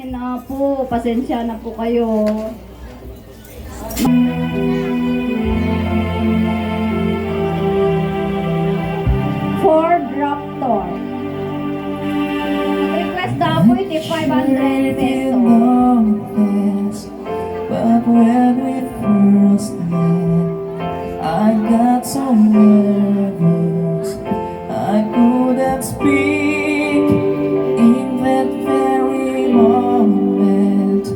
na po, pasensya na po kayo. Ford Raptor. Request na po iti 500 pesos. But when we first met, I got so nervous I couldn't speak. In that very moment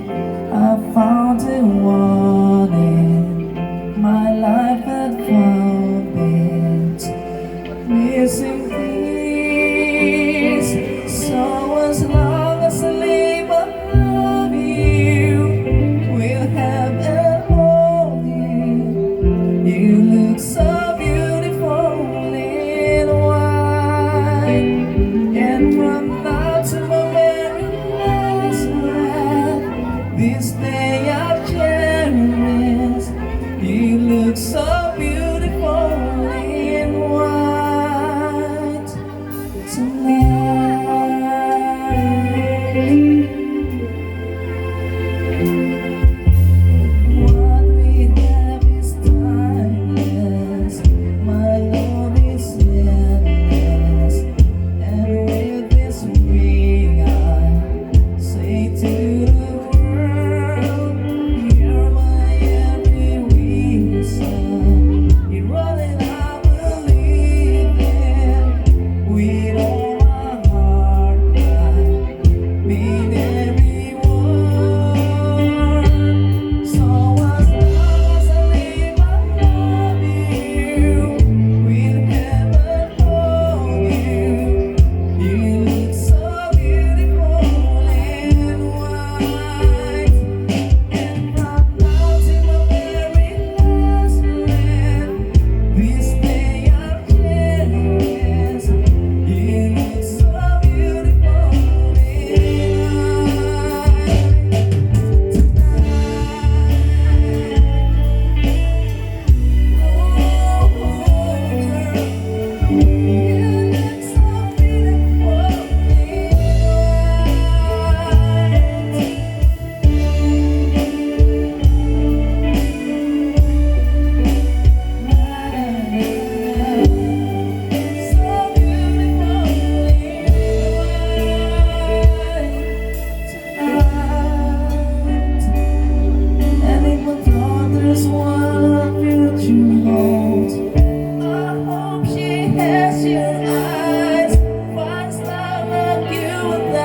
I found the one in my life had found it. Missing things. So as long as I live, I love you. We'll have and hold you. You look so beautiful in white. And from now to my very last breath, this day I cherish. You look so beautiful in white tonight. What we have is timeless. My love is endless. And with this ring I say to the world, you're my every reason. You're all that I believe in. With all my heart, I mean every word. So as long as I live, I love you. We'll never hold you. You look so beautiful in white. And from now till my very last breath, this day I cherish. You look so beautiful in and if my daughter's one future holds, I hope she has your eyes, finds love like you and I.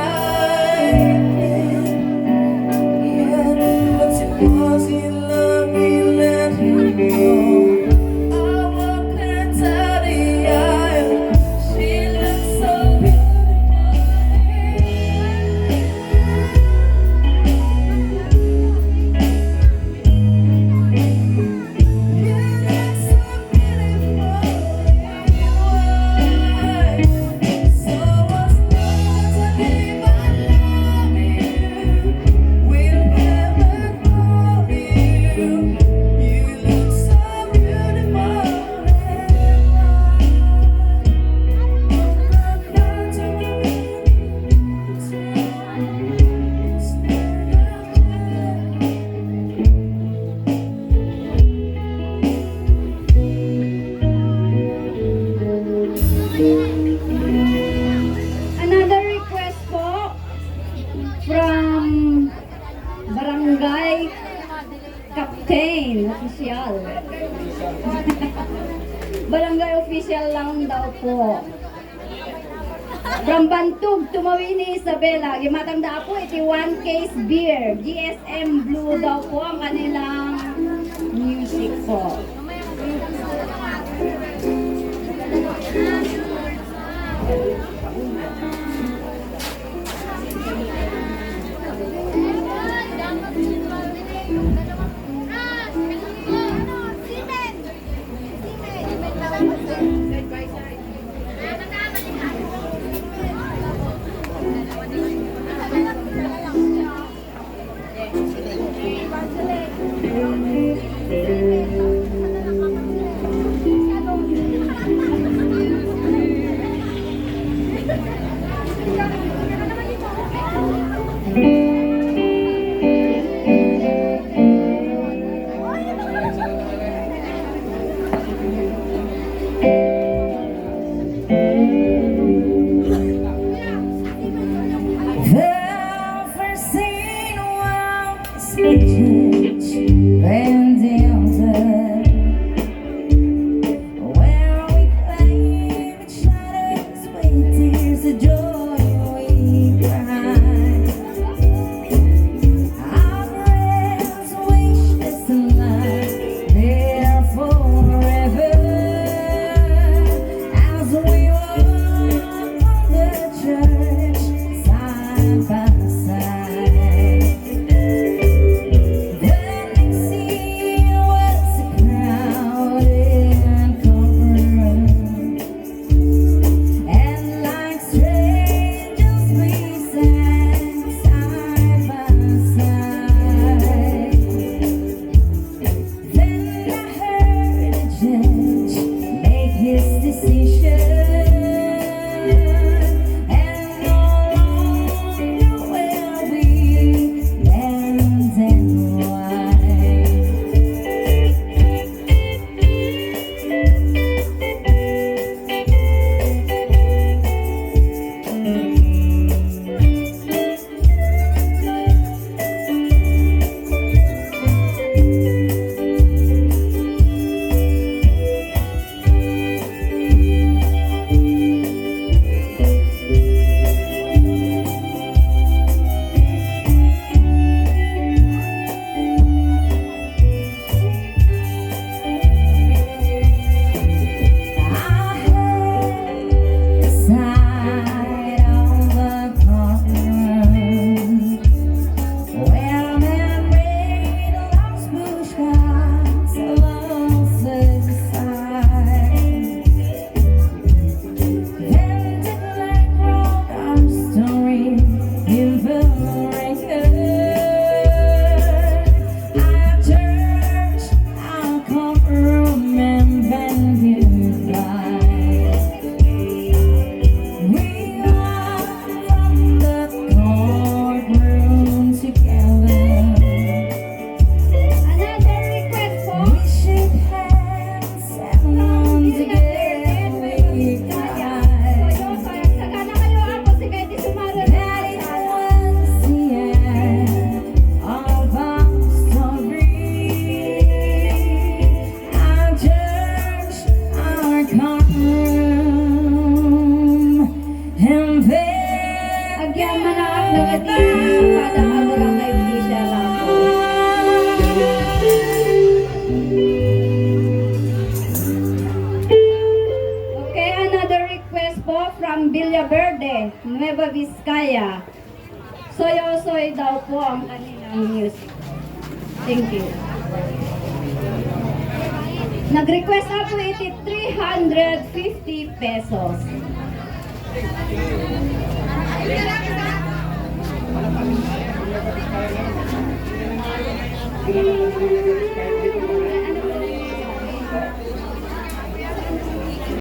Yeah, but suppose you love me, let her go. I walk her down the aisle. She looks so beautiful. You look so beautiful in white. So as long as I live, I love you. We'll never hold you. You look so beautiful Another request po from Barangay Captain Official. Barangay Official lang daw po. From Bantug, Tumawini, Isabela. Gimatanda po, iti 1 case beer. GSM Blue daw po ang kanilang music po. church and the altar, where we claim each other's with tears of joy we cry. Our prayers wish this life there forever as we walk on the church side by side. The next scene was a crowded courtroom, and like strangers we sat side by side. Then I heard a judge make his decision, and no longer will we bend and wide. Side of the courtroom, where men made lost bush gods alongside side. Then the black wrote our story in the record. Our church, our courtroom, and then goodbye. We walk from the courtroom together. Another request po. We shake hands and once again we cry. Sagana kayo ako si Katie Sumaro. That it was the end of our story. Our church, our courtroom, and then Agyan manaak na gating pada agurang kay Bisha lang po. Okay, another request po from Villaverde, Nueva Vizcaya. Soy daw po ang kanilang music. Thank you. Nag-request ako iti 350 pesos.